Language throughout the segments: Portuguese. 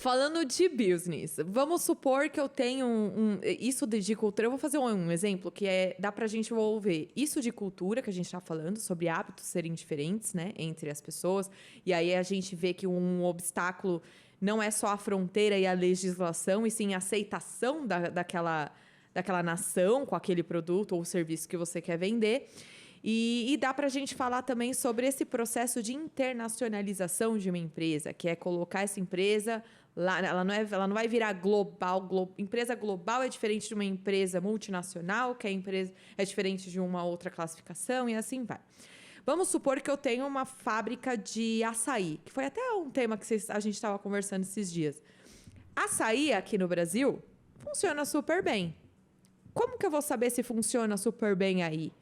Falando de business, vamos supor que eu tenho isso de cultura. Eu vou fazer um exemplo que dá pra gente envolver isso de cultura que a gente tá falando, sobre hábitos serem diferentes, né, entre as pessoas. E aí a gente vê que um obstáculo não é só a fronteira e a legislação, e sim a aceitação daquela nação com aquele produto ou serviço que você quer vender. E dá para a gente falar também sobre esse processo de internacionalização de uma empresa, que é colocar essa empresa lá. Ela não vai virar global. Empresa global é diferente de uma empresa multinacional, que a empresa é diferente de uma outra classificação, e assim vai. Vamos supor que eu tenho uma fábrica de açaí, que foi até um tema que a gente estava conversando esses dias. Açaí aqui no Brasil funciona super bem. Como que eu vou saber se funciona super bem aí?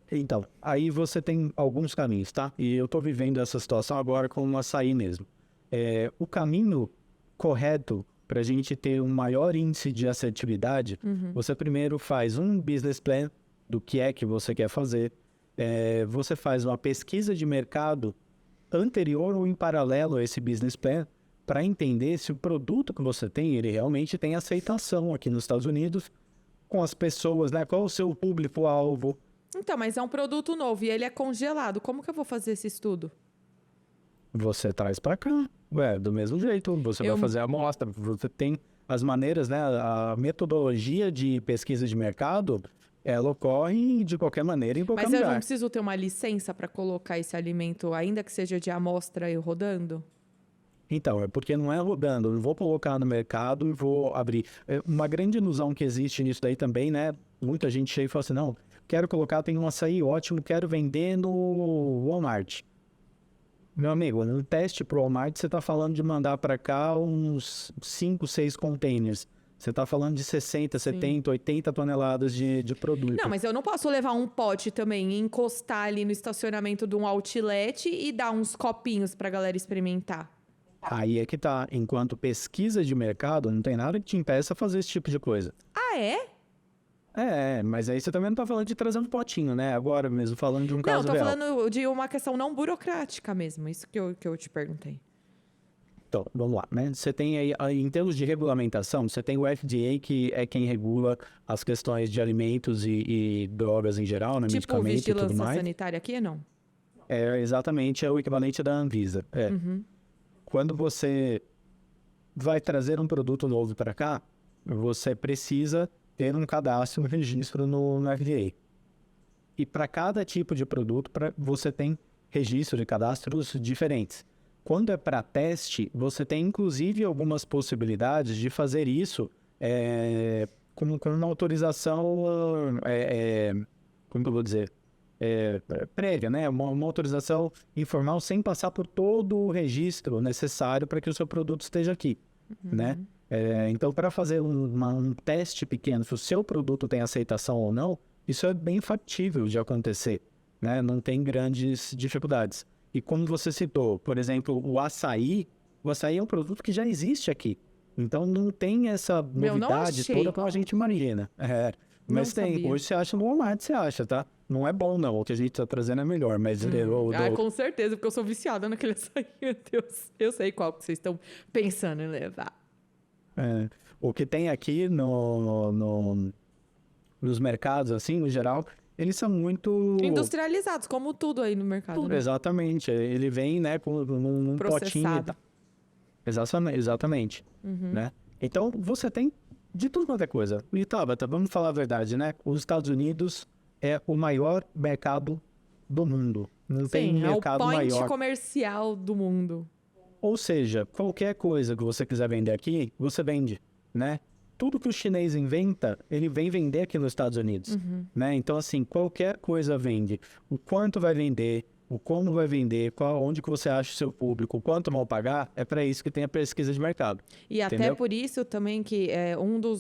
Então, aí você tem alguns caminhos, tá? E eu tô vivendo essa situação agora com o açaí mesmo. O caminho correto para a gente ter um maior índice de assertividade, você primeiro faz um business plan do que é que você quer fazer. Você faz uma pesquisa de mercado anterior ou em paralelo a esse business plan para entender se o produto que você tem, ele realmente tem aceitação aqui nos Estados Unidos com as pessoas, né? Qual o seu público-alvo? Então, mas é um produto novo e ele é congelado. Como que eu vou fazer esse estudo? Você traz para cá. Do mesmo jeito, você vai fazer a amostra. Você tem as maneiras, né? A metodologia de pesquisa de mercado, ela ocorre de qualquer maneira em qualquer lugar. Mas eu não preciso ter uma licença para colocar esse alimento, ainda que seja de amostra e rodando? Então, é porque não é rodando. Eu não vou colocar no mercado e vou abrir. Uma grande ilusão que existe nisso daí também, né? Muita gente chega e fala assim, não, quero colocar, tem um açaí ótimo, quero vender no Walmart. Meu amigo, no teste pro Walmart, você está falando de mandar para cá uns 5, 6 containers. Você está falando de 60, 70, 80 toneladas de produto. Não, mas eu não posso levar um pote também e encostar ali no estacionamento de um outlet e dar uns copinhos para a galera experimentar. Aí é que tá. Enquanto pesquisa de mercado, não tem nada que te impeça a fazer esse tipo de coisa. Ah, é? Mas aí você também não tá falando de trazer um potinho, né? Agora mesmo, falando de um caso real. Não, tô falando de uma questão não burocrática mesmo, isso que eu te perguntei. Então, vamos lá, né? Você tem aí, em termos de regulamentação, você tem o FDA, que é quem regula as questões de alimentos e drogas em geral, né? Tipo Medicamento e tudo vigilância mais. sanitária aqui, não? Exatamente, é o equivalente da Anvisa. Quando você vai trazer um produto novo para cá, você precisa ter um cadastro, um registro no FDA. E para cada tipo de produto, você tem registro de cadastros diferentes. Quando é para teste, você tem inclusive algumas possibilidades de fazer isso com uma autorização, como que eu vou dizer, prévia, né? Uma autorização informal sem passar por todo o registro necessário para que o seu produto esteja aqui, né? Então, para fazer um teste pequeno, se o seu produto tem aceitação ou não, isso é bem factível de acontecer, né? Não tem grandes dificuldades. E como você citou, por exemplo, o açaí é um produto que já existe aqui. Então, não tem essa novidade toda como a gente imagina. Mas tem. Sabia. Hoje você acha no Walmart, você acha, tá? Não é bom, não. O que a gente tá trazendo é melhor, mas... Com certeza, porque eu sou viciada naquele açaí, meu Deus. Eu sei qual que vocês estão pensando em levar. O que tem aqui nos mercados, assim, no geral, eles são muito... Industrializados, como tudo aí no mercado, né? Exatamente. Ele vem, né, com um potinho e tal. Exatamente. Né? Então, você tem de tudo quanto é coisa. E Tabata, vamos falar a verdade, né? Os Estados Unidos é o maior mercado do mundo. Não tem mercado maior. É o point comercial do mundo. Ou seja, qualquer coisa que você quiser vender aqui, você vende, né? Tudo que o chinês inventa, ele vem vender aqui nos Estados Unidos, né? Então, assim, qualquer coisa vende. O quanto vai vender, o como vai vender, onde que você acha o seu público, o quanto vão pagar, é para isso que tem a pesquisa de mercado. E entendeu? Até por isso também que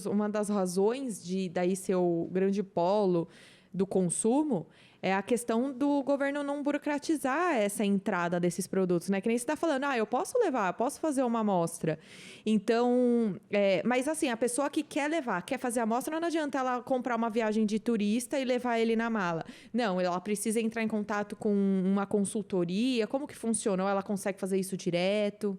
uma das razões de daí ser o grande polo do consumo é a questão do governo não burocratizar essa entrada desses produtos, né? Que nem você está falando, eu posso levar, posso fazer uma amostra. Então, mas assim, a pessoa que quer levar, quer fazer a amostra, não adianta ela comprar uma viagem de turista e levar ele na mala. Não, ela precisa entrar em contato com uma consultoria. Como que funciona? Ou ela consegue fazer isso direto?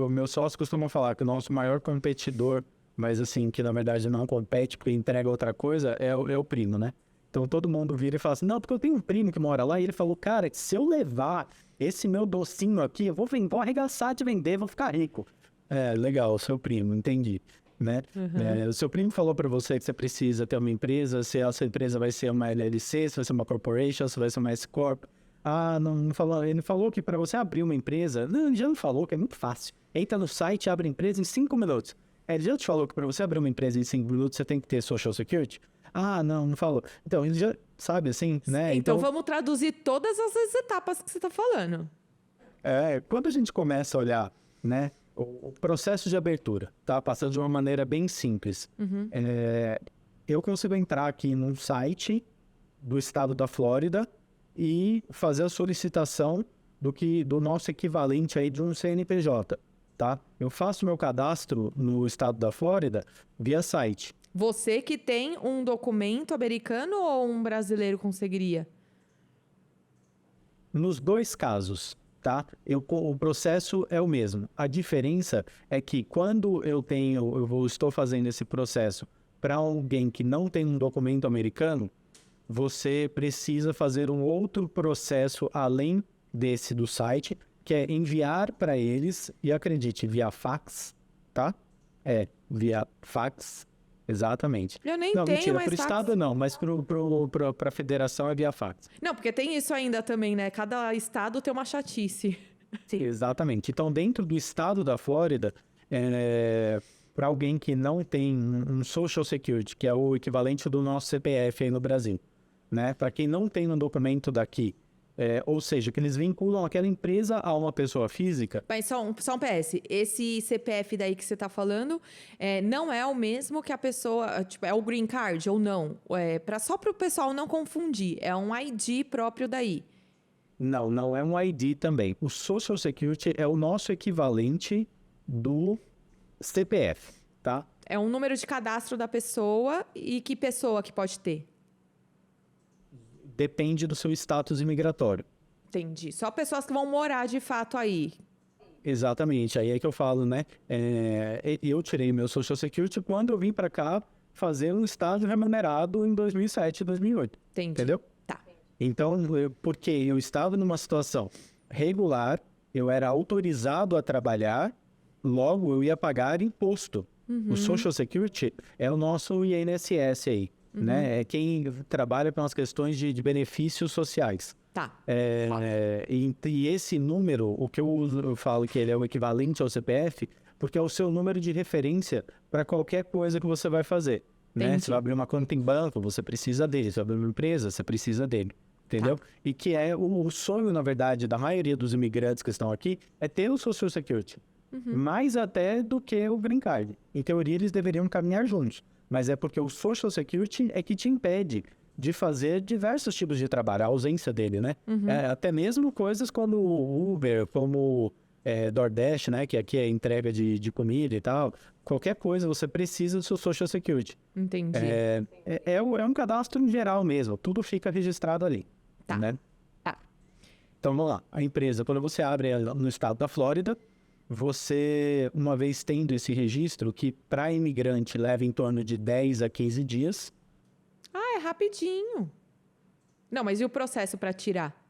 Meu sócio costuma falar que o nosso maior competidor, mas assim, que na verdade não compete porque entrega outra coisa, é o primo, né? Então todo mundo vira e fala assim, não, porque eu tenho um primo que mora lá e ele falou, cara, se eu levar esse meu docinho aqui, eu vou arregaçar de vender, vou ficar rico. Legal, o seu primo, entendi. Né? O seu primo falou para você que você precisa ter uma empresa, se essa empresa vai ser uma LLC, se vai ser uma corporation, se vai ser uma S-Corp. Não falou. Ele falou que para você abrir uma empresa, não, ele já não falou que é muito fácil. Entra no site, abre a empresa em 5 minutos. Ele já te falou que para você abrir uma empresa em 5 minutos, você tem que ter Social Security? Não falou. Então, ele já sabe assim, né? Então vamos traduzir todas essas etapas que você está falando. Quando a gente começa a olhar, né, o processo de abertura, tá? Passando de uma maneira bem simples. Eu consigo entrar aqui num site do estado da Flórida e fazer a solicitação do nosso equivalente aí de um CNPJ, tá? Eu faço meu cadastro no estado da Flórida via site. Você que tem um documento americano ou um brasileiro conseguiria? Nos dois casos, tá? O processo é o mesmo. A diferença é que quando estou fazendo esse processo para alguém que não tem um documento americano, você precisa fazer um outro processo além desse do site, que é enviar para eles, e acredite, via fax, tá? Via fax, exatamente. Eu nem não, tenho mentira, mais pro fax. estado não, mas pra federação é via fax. Não, porque tem isso ainda também, né? Cada estado tem uma chatice. Sim. Exatamente. Então, dentro do estado da Flórida, para alguém que não tem um Social Security, que é o equivalente do nosso CPF aí no Brasil, né? Para quem não tem um documento daqui, ou seja, que eles vinculam aquela empresa a uma pessoa física. Mas só um PS, esse CPF daí que você tá falando não é o mesmo que a pessoa, tipo, é o green card ou não? Só para o pessoal não confundir, é um ID próprio daí. Não é um ID também. O Social Security é o nosso equivalente do CPF, tá? É um número de cadastro da pessoa e que pessoa que pode ter? Depende do seu status imigratório. Entendi. Só pessoas que vão morar de fato aí. Exatamente. Aí é que eu falo, né? Eu tirei meu Social Security quando eu vim para cá fazer um estágio remunerado em 2007, 2008. Entendi. Entendeu? Tá. Então, porque eu estava numa situação regular, eu era autorizado a trabalhar, logo eu ia pagar imposto. O Social Security é o nosso INSS aí. Né? É quem trabalha pelas questões de benefícios sociais. Tá. E esse número, o que eu falo que ele é o equivalente ao CPF, porque é o seu número de referência para qualquer coisa que você vai fazer. Né? Você vai abrir uma conta em banco, você precisa dele. Você vai abrir uma empresa, você precisa dele. Entendeu? Tá. E que é o sonho, na verdade, da maioria dos imigrantes que estão aqui, é ter o Social Security. Mais até do que o Green Card. Em teoria, eles deveriam caminhar juntos. Mas é porque o Social Security é que te impede de fazer diversos tipos de trabalho, a ausência dele, né? Até mesmo coisas como Uber, como DoorDash, né? Que aqui é entrega de comida e tal. Qualquer coisa, você precisa do seu Social Security. Entendi. É um cadastro em geral mesmo, tudo fica registrado ali. Tá. Né? Tá. Então, vamos lá. A empresa, quando você abre ela no estado da Flórida, você, uma vez tendo esse registro, que para imigrante leva em torno de 10 a 15 dias. É rapidinho. Não, mas e o processo para tirar?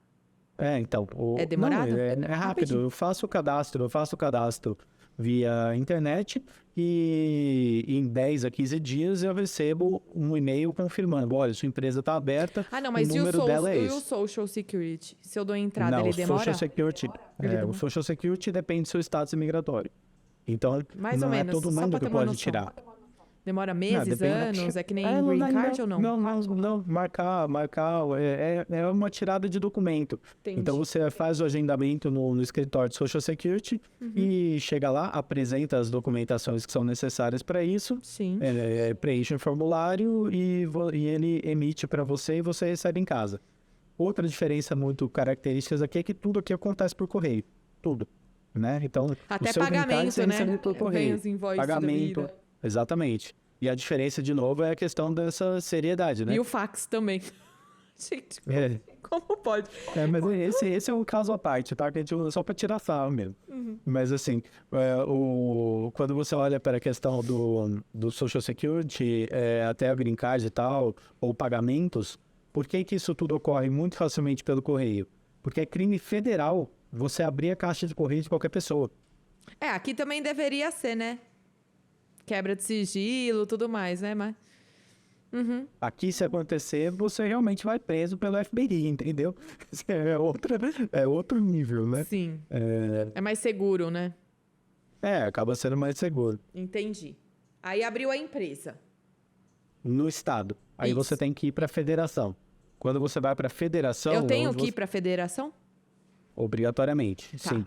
Então... É demorado? Não, é rápido. Rapidinho. Eu faço o cadastro via internet e em 10 a 15 dias eu recebo um e-mail confirmando, olha, sua empresa está aberta, não, mas o número dela é esse. E o Social Security? Se eu dou entrada, Não, ele demora? O Social Security depende do seu status imigratório. Então, Mais não ou é menos, todo só mundo pra que ter uma pode noção. tirar. Demora meses, anos? É que nem Green Card ou não? Não, marcar, é uma tirada de documento. Entendi. Então, você faz o agendamento no escritório de Social Security e chega lá, apresenta as documentações que são necessárias para isso, Sim. preenche o formulário e ele emite para você e você recebe em casa. Outra diferença muito característica aqui é que tudo aqui acontece por correio. Tudo. Né? Então, Até o seu green card pagamento, você recebe por correio. Vem os invoices Pagamento. da vida. Exatamente. E a diferença, de novo, é a questão dessa seriedade, né? E o fax também. Gente, como pode? Mas esse é um caso à parte, tá? Que a gente usa só para tirar sarro mesmo. Mas assim, quando você olha para a questão do Social Security, até a Green Card e tal, ou pagamentos, por que que isso tudo ocorre muito facilmente pelo correio? Porque é crime federal você abrir a caixa de correio de qualquer pessoa. Aqui também deveria ser, né? Quebra de sigilo, tudo mais, né? Mas... Aqui, se acontecer, você realmente vai preso pelo FBI, entendeu? É outro nível, né? Sim. É mais seguro, né? Acaba sendo mais seguro. Entendi. Aí abriu a empresa. No estado. Aí Isso. você tem que ir para a federação. Quando você vai para a federação... Eu tenho que ir para a federação? Obrigatoriamente, Tá. sim.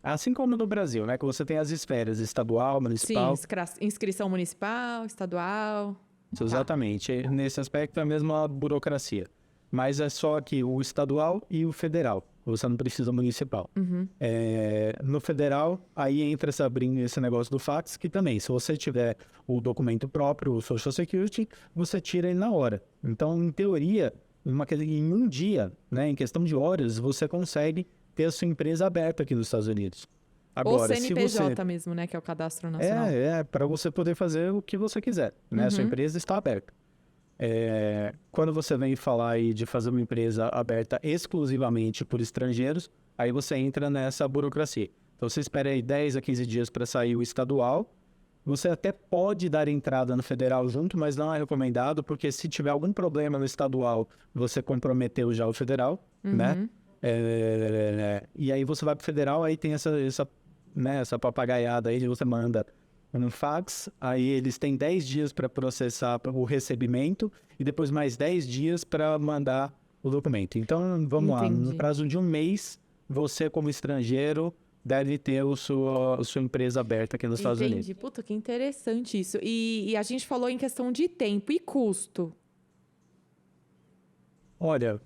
Assim como no Brasil, né? Que você tem as esferas estadual, municipal. Sim, inscrição municipal, estadual. Exatamente. Nesse aspecto é a mesma burocracia. Mas é só que o estadual e o federal. Você não precisa municipal. No federal, aí entra esse negócio do fax, que também, se você tiver o documento próprio, o Social Security, você tira ele na hora. Então, em teoria, em um dia, né, em questão de horas, você consegue ter a sua empresa aberta aqui nos Estados Unidos. Agora, Ou CNPJ se você... mesmo, né? Que é o Cadastro Nacional. para você poder fazer o que você quiser, né? A sua empresa está aberta. Quando você vem falar aí de fazer uma empresa aberta exclusivamente por estrangeiros, aí você entra nessa burocracia. Então, você espera aí 10 a 15 dias para sair o estadual. Você até pode dar entrada no federal junto, mas não é recomendado, porque se tiver algum problema no estadual, você comprometeu já o federal, né? E aí você vai para o federal, aí tem essa papagaiada aí, você manda um fax, aí eles têm 10 dias para processar o recebimento e depois mais 10 dias para mandar o documento. Então, vamos lá, no prazo de um mês, você como estrangeiro deve ter sua empresa aberta aqui nos Estados Unidos. Entendi. Puta, que interessante isso. E a gente falou em questão de tempo e custo. Olha,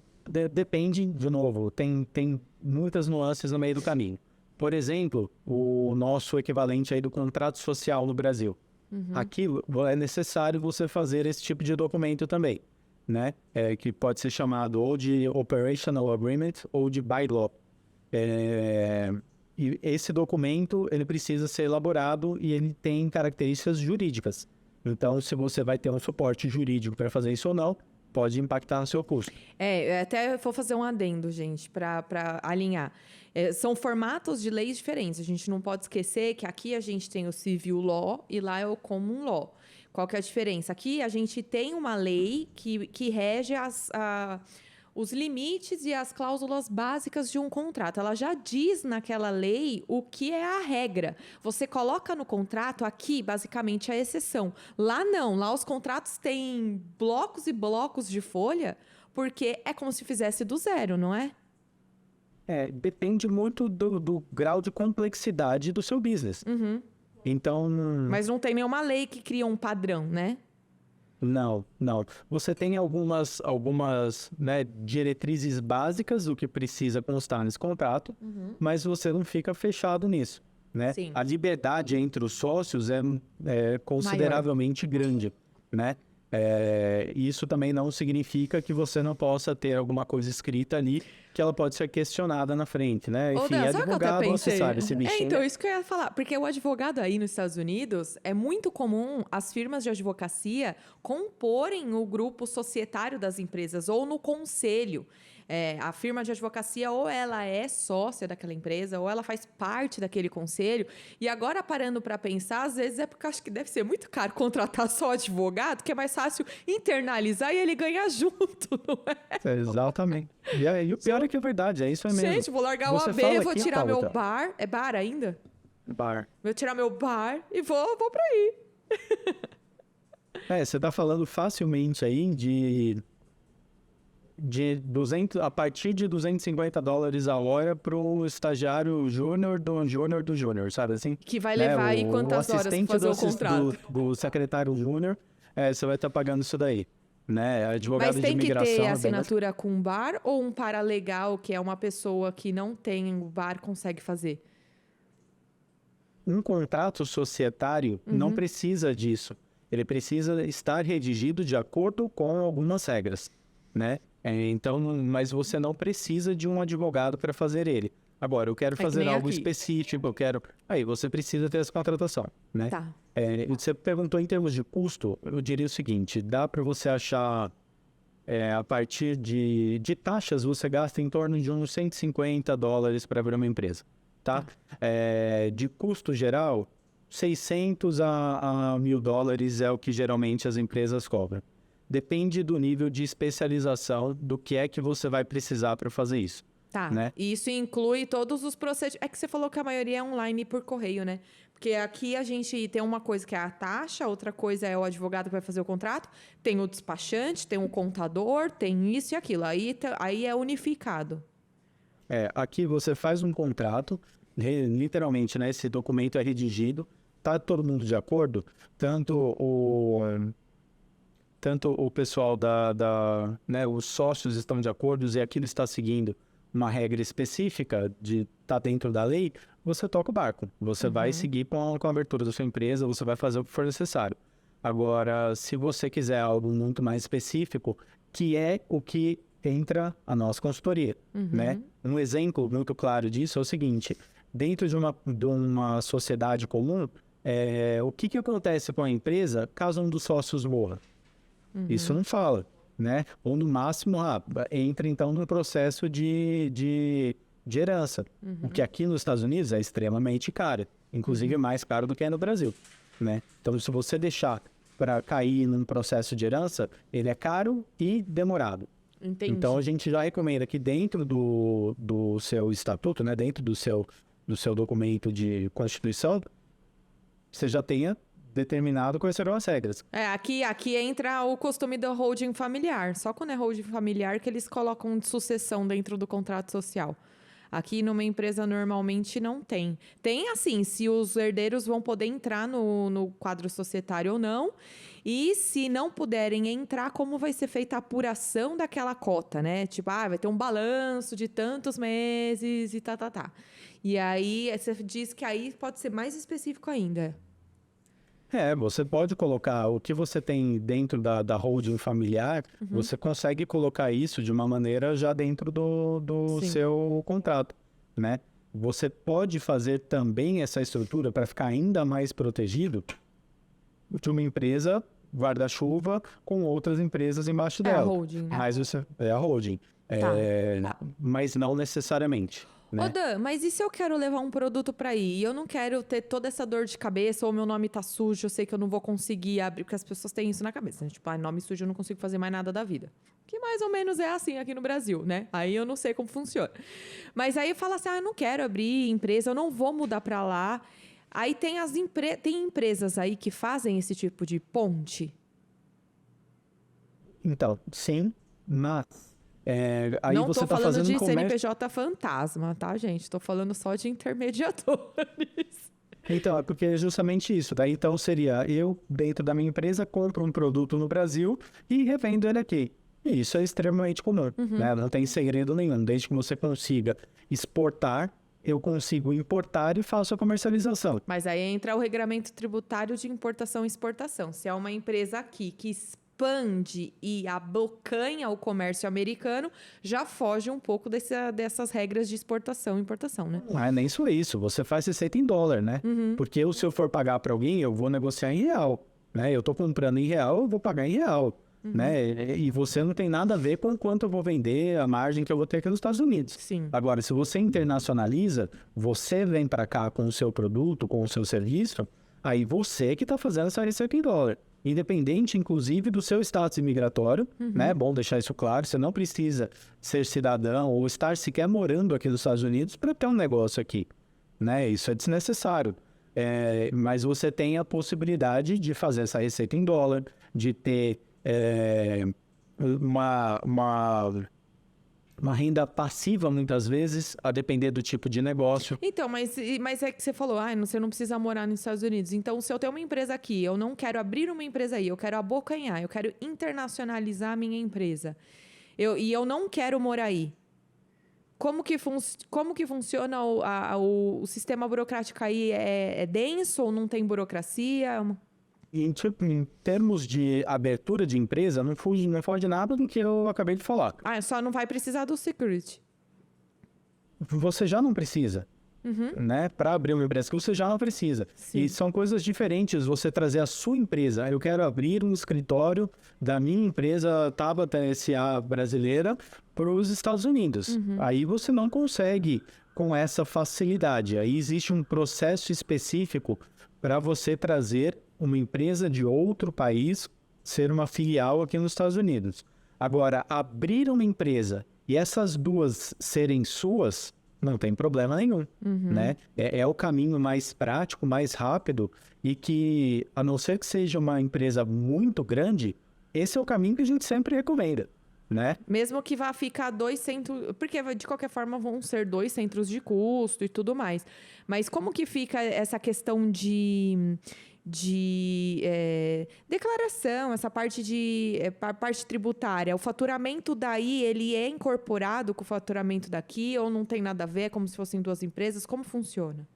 depende, de novo, tem muitas nuances no meio do caminho. Por exemplo, o nosso equivalente aí do contrato social no Brasil. Aqui é necessário você fazer esse tipo de documento também, né? Que pode ser chamado ou de Operational Agreement ou de By Law. E esse documento, ele precisa ser elaborado e ele tem características jurídicas. Então, se você vai ter um suporte jurídico para fazer isso ou não, pode impactar no seu custo. Eu até vou fazer um adendo, gente, para alinhar. São formatos de leis diferentes. A gente não pode esquecer que aqui a gente tem o Civil Law e lá é o Common Law. Qual que é a diferença? Aqui a gente tem uma lei que rege os limites e as cláusulas básicas de um contrato. Ela já diz naquela lei o que é a regra. Você coloca no contrato aqui, basicamente, a exceção. Lá não. Lá os contratos têm blocos e blocos de folha, porque é como se fizesse do zero, não é? Depende muito do grau de complexidade do seu business. Então... Mas não tem nenhuma lei que cria um padrão, né? Não. Você tem algumas né, diretrizes básicas do que precisa constar nesse contrato, mas você não fica fechado nisso, né? Sim. A liberdade entre os sócios é consideravelmente grande, né? Isso também não significa que você não possa ter alguma coisa escrita ali que ela pode ser questionada na frente, né? Enfim, Dan, sabe o que eu até advogado, você pensei? sabe, esse bichinho. Então, isso que eu ia falar. Porque o advogado aí nos Estados Unidos, é muito comum as firmas de advocacia comporem o grupo societário das empresas ou no conselho. A firma de advocacia ou ela é sócia daquela empresa ou ela faz parte daquele conselho. E agora, parando para pensar, às vezes é porque eu acho que deve ser muito caro contratar só advogado, que é mais fácil internalizar e ele ganhar junto, não é? Exatamente. E o pior é que é verdade, é isso mesmo. Gente, vou largar o Você AB, fala vou aqui, tirar meu Tabata. bar. É bar ainda? Bar. Vou tirar meu bar e vou pra aí. Você tá falando facilmente aí de 200, a partir de $250 a hora pro estagiário júnior do júnior, sabe assim? Que vai levar aí quantas horas pra fazer o contrato? Do secretário júnior, você vai estar pagando isso daí, né? Advogado Mas de tem que imigração. ter assinatura com um bar ou um paralegal, que é uma pessoa que não tem o bar, consegue fazer? Um contrato societário não precisa disso. Ele precisa estar redigido de acordo com algumas regras, né? Então, mas você não precisa de um advogado para fazer ele. Agora, eu quero que fazer nem algo aqui. específico, eu quero... Aí você precisa ter essa contratação, né? Tá. Você perguntou em termos de custo, eu diria o seguinte, dá para você achar, a partir de taxas, você gasta em torno de uns $150 para abrir uma empresa, tá? De custo geral, 600 a $1.000 é o que geralmente as empresas cobram. Depende do nível de especialização do que é que você vai precisar para fazer isso, Tá. né? E isso inclui todos os procedimentos. É que você falou que a maioria é online por correio, né? Porque aqui a gente tem uma coisa que é a taxa, outra coisa é o advogado que vai fazer o contrato, tem o despachante, tem o contador, tem isso e aquilo. Aí é unificado. Aqui você faz um contrato, literalmente, né? Esse documento é redigido, tá todo mundo de acordo? Tanto o pessoal né, os sócios estão de acordo e aquilo está seguindo uma regra específica de estar dentro da lei, você toca o barco. Você vai seguir com a abertura da sua empresa, você vai fazer o que for necessário. Agora, se você quiser algo muito mais específico, que é o que entra a nossa consultoria, né? Um exemplo muito claro disso é o seguinte, dentro de uma sociedade comum, o que acontece com a empresa caso um dos sócios morra? Isso não fala, né? Ou no máximo, entra então no processo de herança. O que aqui nos Estados Unidos é extremamente caro, inclusive mais caro do que é no Brasil, né? Então, se você deixar para cair num processo de herança, ele é caro e demorado. Entendi. Então, a gente já recomenda que dentro do seu estatuto, né? Dentro do seu documento de constituição, você já tenha determinado quais serão as regras. Aqui entra o costume do holding familiar. Só quando é holding familiar que eles colocam de sucessão dentro do contrato social. Aqui numa empresa normalmente não tem. Tem assim, se os herdeiros vão poder entrar no quadro societário ou não. E se não puderem entrar, como vai ser feita a apuração daquela cota, né? Tipo, vai ter um balanço de tantos meses e tá. E aí, você diz que aí pode ser mais específico ainda. Você pode colocar o que você tem dentro da holding familiar, você consegue colocar isso de uma maneira já dentro do seu contrato, né? Você pode fazer também essa estrutura para ficar ainda mais protegido de uma empresa guarda-chuva com outras empresas embaixo dela. É a holding, né? Mas isso é a holding. Tá. Mas não necessariamente. Né? Ô Dan, mas e se eu quero levar um produto para aí e eu não quero ter toda essa dor de cabeça ou meu nome tá sujo, eu sei que eu não vou conseguir abrir, porque as pessoas têm isso na cabeça, né? Tipo, nome sujo eu não consigo fazer mais nada da vida. Que mais ou menos é assim aqui no Brasil, né? Aí eu não sei como funciona. Mas aí fala assim, eu não quero abrir empresa, eu não vou mudar para lá. Aí tem tem empresas aí que fazem esse tipo de ponte? Então, sim, mas... aí não você tô tá falando fazendo de comércio... CNPJ fantasma, tá, gente? Tô falando só de intermediadores. Então, é porque é justamente isso. Daí, então, seria eu, dentro da minha empresa, compro um produto no Brasil e revendo ele aqui. E isso é extremamente comum, né? Não tem segredo nenhum. Desde que você consiga exportar, eu consigo importar e faço a comercialização. Mas aí entra o regramento tributário de importação e exportação. Se é uma empresa aqui que expande e abocanha o comércio americano, já foge um pouco dessas regras de exportação e importação, né? Não é nem só isso. Você faz receita em dólar, né? Porque se eu for pagar para alguém, eu vou negociar em real, né? Eu estou comprando em real, eu vou pagar em real. Né? E você não tem nada a ver com quanto eu vou vender, a margem que eu vou ter aqui nos Estados Unidos. Sim. Agora, se você internacionaliza, você vem para cá com o seu produto, com o seu serviço, aí você que está fazendo essa receita em dólar. Independente, inclusive, do seu status imigratório, né? É bom deixar isso claro, você não precisa ser cidadão ou estar sequer morando aqui nos Estados Unidos para ter um negócio aqui, né? Isso é desnecessário. Mas você tem a possibilidade de fazer essa receita em dólar, de ter uma renda passiva, muitas vezes, a depender do tipo de negócio. Então, mas é que você falou, você não precisa morar nos Estados Unidos. Então, se eu tenho uma empresa aqui, eu não quero abrir uma empresa aí, eu quero abocanhar, eu quero internacionalizar a minha empresa. E eu não quero morar aí. Como que funciona o sistema burocrático aí? É denso ou não tem burocracia? Em termos de abertura de empresa, não foge nada do que eu acabei de falar. Só não vai precisar do security. você já não precisa. Né? Para abrir uma empresa que você já não precisa. Sim. E são coisas diferentes você trazer a sua empresa. Eu quero abrir um escritório da minha empresa Tabata S.A. brasileira para os Estados Unidos. Aí você não consegue com essa facilidade. Aí existe um processo específico para você trazer uma empresa de outro país, ser uma filial aqui nos Estados Unidos. Agora, abrir uma empresa e essas duas serem suas, não tem problema nenhum, né? É o caminho mais prático, mais rápido e que, a não ser que seja uma empresa muito grande, esse é o caminho que a gente sempre recomenda, né? Mesmo que vá ficar 2 centros... Porque, de qualquer forma, vão ser 2 centros de custo e tudo mais. Mas como que fica essa questão de declaração, essa parte parte tributária? O faturamento daí, ele é incorporado com o faturamento daqui ou não tem nada a ver? É como se fossem 2 empresas? Como funciona?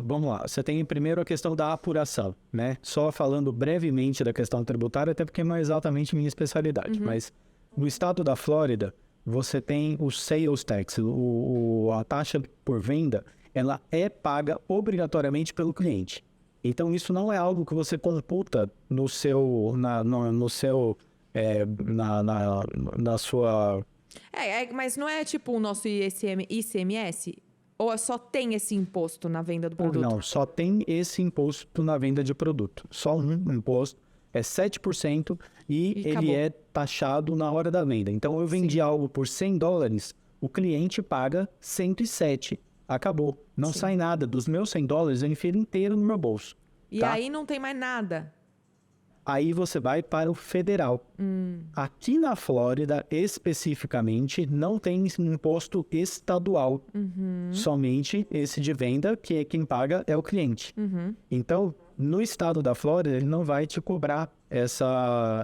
Vamos lá, você tem primeiro a questão da apuração, né? Só falando brevemente da questão tributária, até porque não é exatamente minha especialidade, mas no estado da Flórida, você tem o sales tax, a taxa por venda, ela é paga obrigatoriamente pelo cliente. Então, isso não é algo que você computa na sua... Mas não é tipo o nosso ICMS? Ou só tem esse imposto na venda do produto? Não, só tem esse imposto na venda de produto. Só um imposto, é 7% e ele acabou. é taxado na hora da venda. Então, eu vendi algo por $100, o cliente paga 107. Acabou. Não sai nada. Dos meus $100, eu enfio inteiro no meu bolso. E aí não tem mais nada. Aí você vai para o federal. Aqui na Flórida, especificamente, não tem imposto estadual. Somente esse de venda, que quem paga é o cliente. Então, no estado da Flórida, ele não vai te cobrar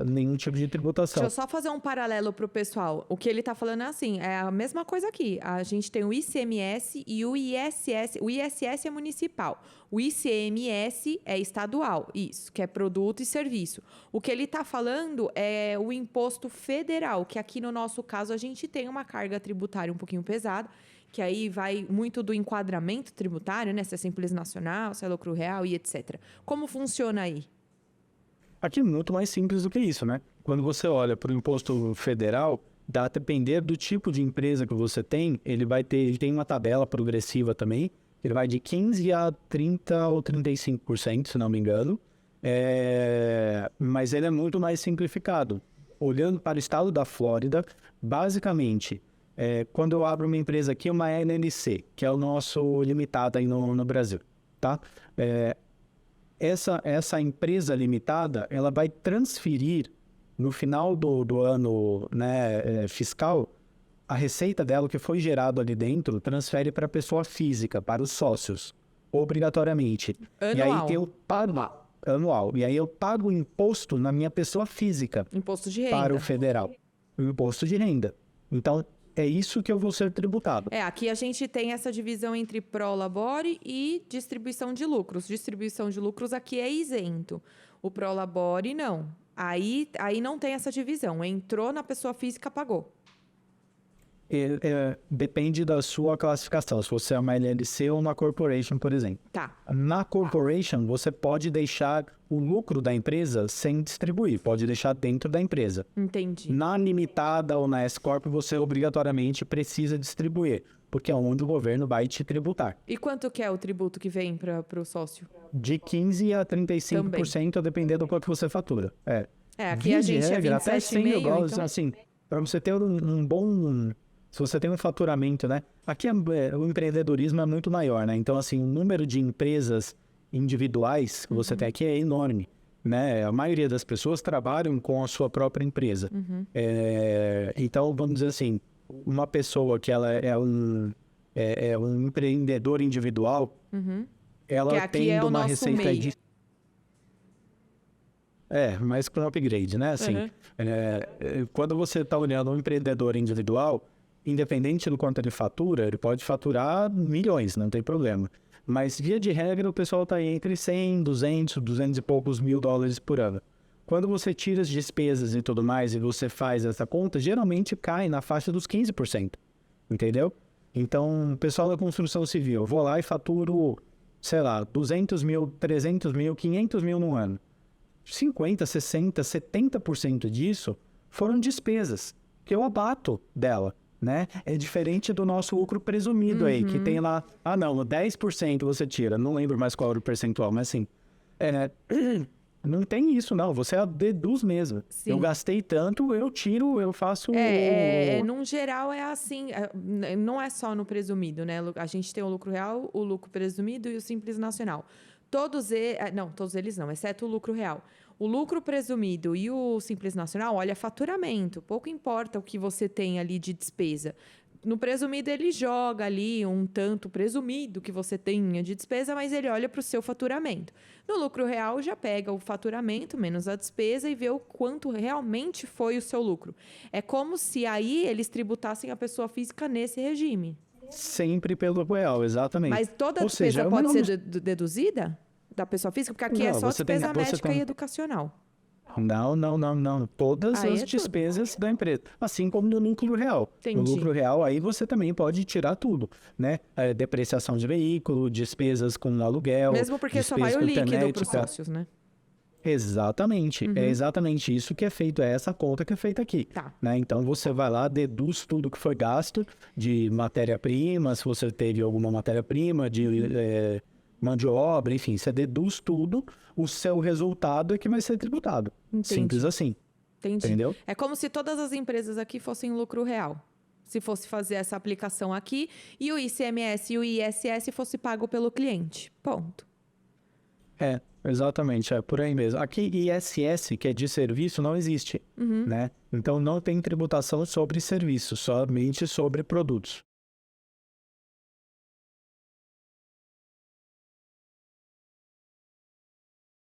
nenhum tipo de tributação. Deixa eu só fazer um paralelo para o pessoal. O que ele está falando é assim, é a mesma coisa aqui. A gente tem o ICMS e o ISS. O ISS é municipal. O ICMS é estadual, isso, que é produto e serviço. O que ele está falando é o imposto federal, que aqui no nosso caso a gente tem uma carga tributária um pouquinho pesada, que aí vai muito do enquadramento tributário, né? Se é simples nacional, se é lucro real e etc. Como funciona aí? Aqui é muito mais simples do que isso, né? Quando você olha para o imposto federal, a depender do tipo de empresa que você tem, ele tem uma tabela progressiva também, ele vai de 15% a 30% ou 35%, se não me engano, mas ele é muito mais simplificado. Olhando para o estado da Flórida, basicamente, quando eu abro uma empresa aqui, uma LLC, que é o nosso limitado aí no Brasil, tá? Essa empresa limitada, ela vai transferir no final do ano, né, fiscal, a receita dela, o que foi gerado ali dentro, transfere para a pessoa física, para os sócios, obrigatoriamente. Anual. E aí eu pago anual. E aí eu pago o imposto na minha pessoa física. Imposto de renda. Para o federal. O imposto de renda. Então, é isso que eu vou ser tributado. Aqui a gente tem essa divisão entre prolabore e distribuição de lucros. Distribuição de lucros aqui é isento. O prolabore, não. Aí não tem essa divisão. Entrou na pessoa física, pagou. Depende da sua classificação. Se você é uma LLC ou uma corporation, por exemplo. Tá. Na corporation, você pode deixar o lucro da empresa sem distribuir. Pode deixar dentro da empresa. Entendi. Na limitada ou na S-Corp, você obrigatoriamente precisa distribuir, porque é onde o governo vai te tributar. E quanto que é o tributo que vem para o sócio? De 15% a 35%, a depender do quanto você fatura. Aqui a gente é 27,5%, até 100 mil dólares, então... assim, para você ter um bom... Se você tem um faturamento, né? Aqui o empreendedorismo é muito maior, né? Então, assim, o número de empresas individuais que você tem aqui é enorme, né? A maioria das pessoas trabalham com a sua própria empresa. Então, vamos dizer assim, uma pessoa que ela é um empreendedor individual, ela tem uma receita meio. de... mas com upgrade, né? Assim, quando você está olhando um empreendedor individual, independente do quanto ele fatura, ele pode faturar milhões, não tem problema. Mas, via de regra, o pessoal está entre 100, 200 e poucos mil dólares por ano. Quando você tira as despesas e tudo mais, e você faz essa conta, geralmente cai na faixa dos 15%, entendeu? Então, pessoal da construção civil, eu vou lá e faturo, sei lá, 200 mil, 300 mil, 500 mil no ano. 50, 60, 70% disso foram despesas que eu abato dela, né? É diferente do nosso lucro presumido aí, que tem lá, 10% você tira, não lembro mais qual era o percentual, mas assim, não tem isso não, você deduz mesmo. Sim. Eu gastei tanto, eu tiro, eu faço... Num geral é assim, não é só no presumido, né? A gente tem o lucro real, o lucro presumido e o simples nacional. Todos eles não, exceto o lucro real. O lucro presumido e o simples nacional, olha, faturamento. Pouco importa o que você tem ali de despesa. No presumido, ele joga ali um tanto presumido que você tenha de despesa, mas ele olha para o seu faturamento. No lucro real, já pega o faturamento menos a despesa e vê o quanto realmente foi o seu lucro. É como se aí eles tributassem a pessoa física nesse regime. Sempre pelo real, exatamente. Mas toda a despesa pode ser deduzida da pessoa física? Porque aqui é só despesa médica e educacional. Não. Todas Aí as despesas da empresa. Assim como no lucro real. Entendi. No lucro real, aí você também pode tirar tudo, né? Depreciação de veículo, despesas com aluguel. Mesmo porque só vai o líquido para os sócios, né? Exatamente. É exatamente isso que é feito. É essa conta que é feita aqui. Tá. Né? Então, você vai lá, deduz tudo que foi gasto de matéria-prima, se você teve alguma matéria-prima, de mão de obra, enfim, você deduz tudo, o seu resultado é que vai ser tributado. Entendi. Simples assim. Entendi. Entendeu? É como se todas as empresas aqui fossem lucro real. Se fosse fazer essa aplicação aqui e o ICMS e o ISS fosse pago pelo cliente. Ponto. Exatamente, é por aí mesmo. Aqui, ISS, que é de serviço, não existe, né? Então, não tem tributação sobre serviços, somente sobre produtos.